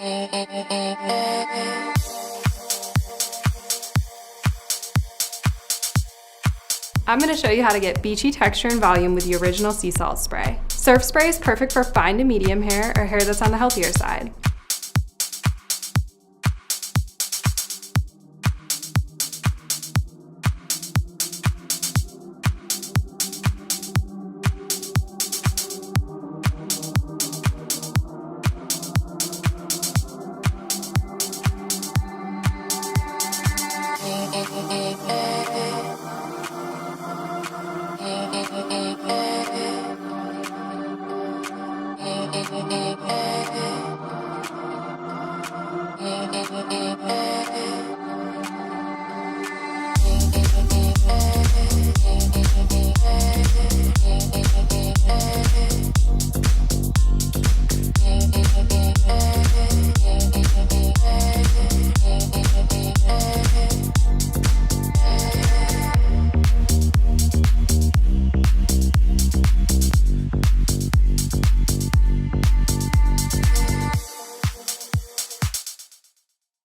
I'm going to show you how to get beachy texture and volume with the original sea salt spray. Surf spray is perfect for fine to medium hair or hair that's on the healthier side.